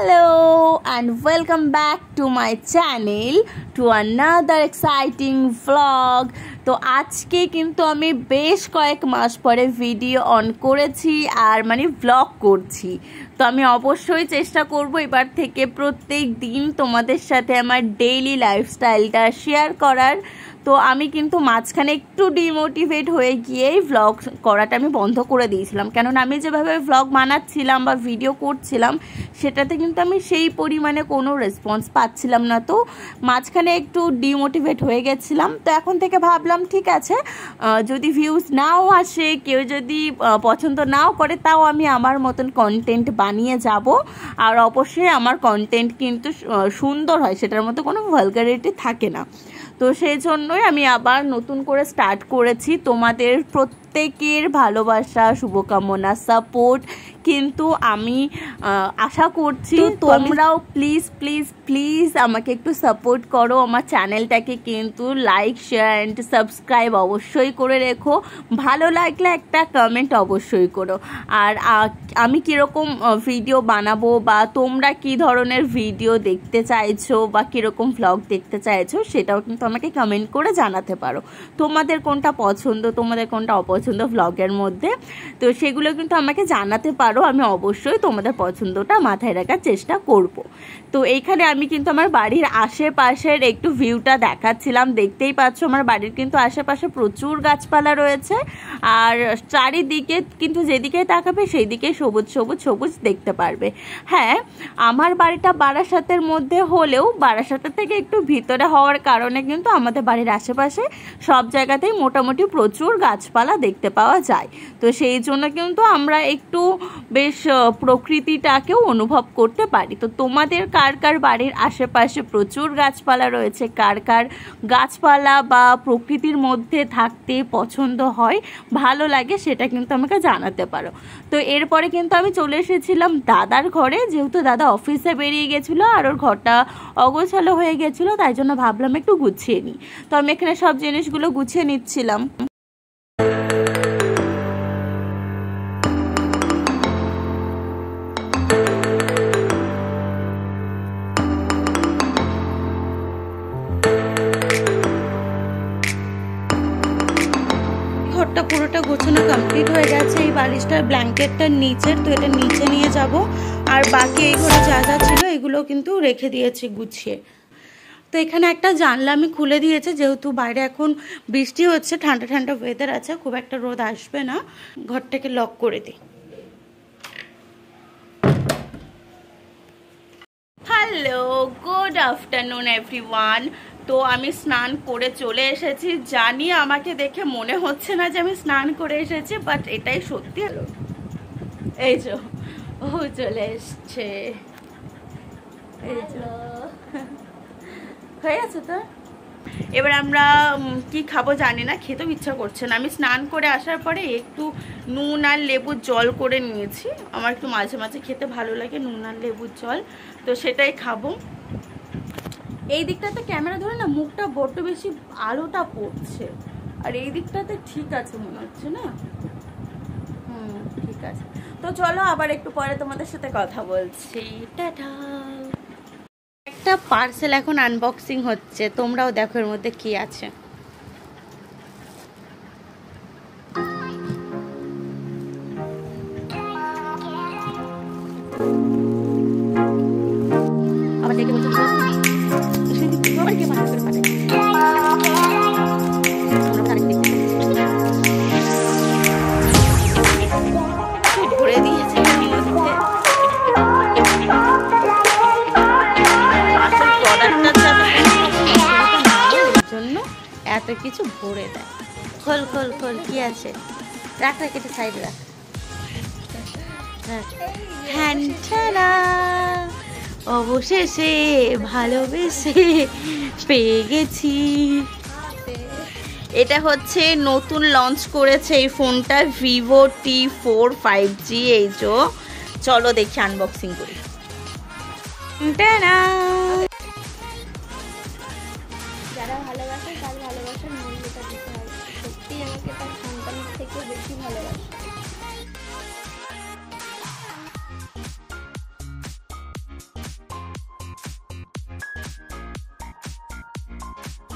Hello and welcome back to my channel to another exciting vlog. তো আজকে কিন্তু আমি বেশ কয়েক মাস পরে ভিডিও অন করেছি আর মানে ব্লগ করছি। তো আমি অবশ্যই চেষ্টা করব এবার থেকে প্রত্যেক দিন তোমাদের সাথে আমার ডেইলি লাইফস্টাইলটা শেয়ার করার। তো আমি কিন্তু মাঝখানে একটু ডিমোটিভেট হয়ে গিয়েই ভ্লগ করাটা আমি বন্ধ করে দিয়েছিলাম, কেননা আমি যেভাবে ভ্লগ বানাচ্ছিলাম বা ভিডিও করছিলাম সেটাতে কিন্তু আমি সেই পরিমাণে কোনো রেসপন্স পাচ্ছিলাম না। তো মাঝখানে একটু ডিমোটিভেট হয়ে গেছিলাম। তো এখন থেকে ভাবলাম ঠিক আছে, যদি ভিউজ নাও আসে, কেউ যদি পছন্দ নাও করে, তাও আমি আমার মতন কন্টেন্ট বানিয়ে যাব। আর অবশ্যই আমার কন্টেন্ট কিন্তু সুন্দর হয়, সেটার মধ্যে কোনো ভালগারিটি থাকে না। তো সেই জন্যই আমি আবার নতুন করে স্টার্ট করেছি। তোমাদের প্রত্যেকের ভালোবাসা, শুভকামনা, সাপোর্ট কিন্তু আমি আশা করছি তোমরাও প্লিজ প্লিজ প্লিজ আমাকে একটু সাপোর্ট করো। আমার চ্যানেলটাকে কিন্তু লাইক, শেয়ার অ্যান্ড সাবস্ক্রাইব অবশ্যই করে রেখো। ভালো লাগলে একটা কমেন্ট অবশ্যই করো। আর আমি কীরকম ভিডিও বানাবো বা তোমরা কী ধরনের ভিডিও দেখতে চাইছো বা কীরকম ভ্লগ দেখতে চাইছো সেটাও কিন্তু আমাকে কমেন্ট করে জানাতে পারো। তোমাদের কোনটা পছন্দ, তোমাদের কোনটা অপছন্দ ভ্লগের মধ্যে, তো সেগুলো কিন্তু আমাকে জানাতে পারো। আমি অবশ্যই তোমাদের পছন্দটা মাথায় রাখার চেষ্টা করব। তো এইখানে আমি কিন্তু আমার বাড়ির আশেপাশের একটু ভিউটা দেখাচ্ছিলাম। দেখতেই পাচ্ছ আমার বাড়ির কিন্তু আশেপাশে প্রচুর গাছপালা রয়েছে, আর চারিদিকে কিন্তু যেদিকে তাকাবে সেই দিকে সবুজ সবুজ সবুজ দেখতে পারবে। হ্যাঁ, আমার বাড়িটা বারাসাতের মধ্যে হলেও বারাসাতের থেকে একটু ভিতরে হওয়ার কারণে কিন্তু আমাদের বাড়ির আশেপাশে সব জায়গাতেই মোটামুটি প্রচুর গাছপালা দেখতে পাওয়া যায়। তো সেই জন্য কিন্তু আমরা একটু বেশ প্রকৃতিটাকেও অনুভব করতে পারি। তো তোমাদের কার কার বাড়ির আশেপাশে প্রচুর গাছপালা রয়েছে, কার কার গাছপালা বা প্রকৃতির মধ্যে থাকতে পছন্দ হয়, ভালো লাগে, সেটা কিন্তু আমাকে জানাতে পারো। তো এরপরে কিন্তু আমি চলে এসেছিলাম দাদার ঘরে, যেহেতু দাদা অফিসে বেরিয়ে গেছিলো আর ওর ঘরটা অগোছালো হয়ে গেছিলো, তাই জন্য ভাবলাম একটু গুছিয়ে নিই। তো আমি এখানে সব জিনিসগুলো গুছিয়ে নিচ্ছিলাম। ঘরটা পুরোটা গোছানো কমপ্লিট হয়ে গেছে। এই বালিশটার ব্ল্যাঙ্কেটটার নিচের, তো এটা নিচে নিয়ে যাব। আর বাকি এই ঘরে যা যা ছিল এগুলো কিন্তু রেখে দিয়েছি গুছিয়ে। তো এখানে একটা জানলা আমি খুলে দিয়েছি, যেহেতু বাইরে এখন বৃষ্টি হচ্ছে, ঠান্ডা ঠান্ডা ওয়েদার আছে, খুব একটা রোদ আসবে না। ঘরটাকে লক করে দিই। Hello, good afternoon everyone. তো আমি স্নান করে চলে এসেছি। জানি আমাকে দেখে মনে হচ্ছে না যে আমি স্নান করে এসেছি, বাট এটাই সত্যি। হলো এই যে ও চলে এসছে, হয়ে গেছে। তো এবার আমরা কি খাবো জানি না, খেতেও ইচ্ছা করছে না। আমি স্নান করে আসার পরে একটু নুন আর লেবুর জল করে নিয়েছি। আমার একটু মাঝে মাঝে খেতে ভালো লাগে নুন আর লেবুর জল, তো সেটাই খাবো। এই দিকটাতে ক্যামেরা ধরে না মুখটা বড্ড বেশি আলোটা পড়ছে, আর এই দিকটাতে ঠিক আছে মনে হচ্ছে না। ঠিক আছে। তো চলো আবার একটু পরে তোমাদের সাথে কথা বলছি। টাটা। একটা পার্সেল এখন আনবক্সিং হচ্ছে, তোমরাও দেখো এর মধ্যে কি আছে। আবার দেখে বলছো ভরে দিয়েছে জন্য এত কিছু ভরে দেয়। খোল খোল খোল, কি আছে? রাখ রাখ, এটা সাইডে রাখ। অবশেষে ভালোবেসে পেয়ে গেছি। এটা হচ্ছে নতুন লঞ্চ করেছে এই ফোনটা, ভিভো T4 5G। এই যে চলো দেখি আনবক্সিং করি। যারা ভালোবাসে তার ভালোবাসার মূল্যটা দিতে হবে। সত্যি আমাকে তার সন্তানের থেকে বেশি ভালোবাসে।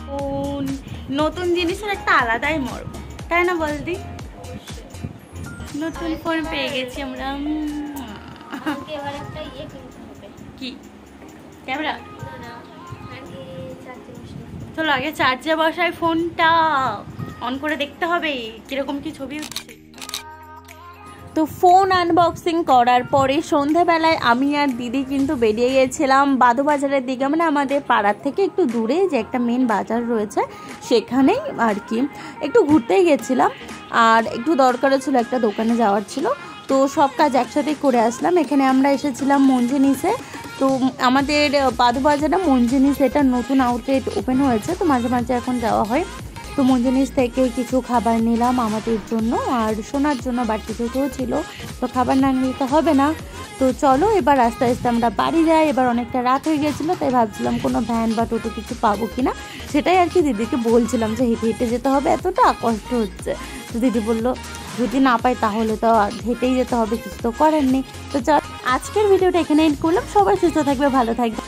ফোন নতুন জিনিসের একটা আলাদাই মর্ম, তাই না বলদি? নতুন ফোন পেয়ে গেছি আমরা। আমাকে এবার একটা ইয়ে কিনতে হবে। কি ক্যামেরা? না না, আগে চার্জে বসাই। চলো আগে চার্জে বসাই, ফোনটা অন করে দেখতে হবে কিরকম কি ছবি হচ্ছে। তো ফোন আনবক্সিং করার পরে সন্ধ্যাবেলায় আমি আর দিদি কিন্তু বেরিয়ে গিয়েছিলাম বাদুবাজারের দিকে, মানে আমাদের পাড়ার থেকে একটু দূরে যে একটা মেন বাজার রয়েছে সেখানেই আর কি একটু ঘুরতেই গেছিলাম। আর একটু দরকারও ছিল, একটা দোকানে যাওয়ার ছিল, তো সব কাজ একসাথেই করে আসলাম। এখানে আমরা এসেছিলাম মঞ্জিনিসে। তো আমাদের বাদুবাজারে মঞ্জিনিস এটা নতুন আউটলেট ওপেন হয়েছে, তো মাঝে মাঝে এখন যাওয়া হয়। তো মঞ্জিনিস থেকে কিছু খাবার নিলাম আমাদের জন্য, আর সোনার জন্য বাড়তি যেহেতু ছিল, তো খাবার না নিতে হবে না। তো চলো এবার আস্তে আস্তে আমরা বাড়ি যাই। এবার অনেকটা রাত হয়ে গেছিলো, তাই ভাবছিলাম কোনো ভ্যান বা টোটো কিছু পাবো কিনা, সেটাই আর কি দিদিকে বলছিলাম যে হেঁটে হেঁটে যেতে হবে, এতটা কষ্ট হচ্ছে। তো দিদি বললো যদি না পাই তাহলে তো হেঁটেই যেতে হবে, কিছু তো করার নেই। তো চল আজকের ভিডিওটা এখানে এন্ড করলাম। সবাই সুস্থ থাকবে, ভালো থাকবে।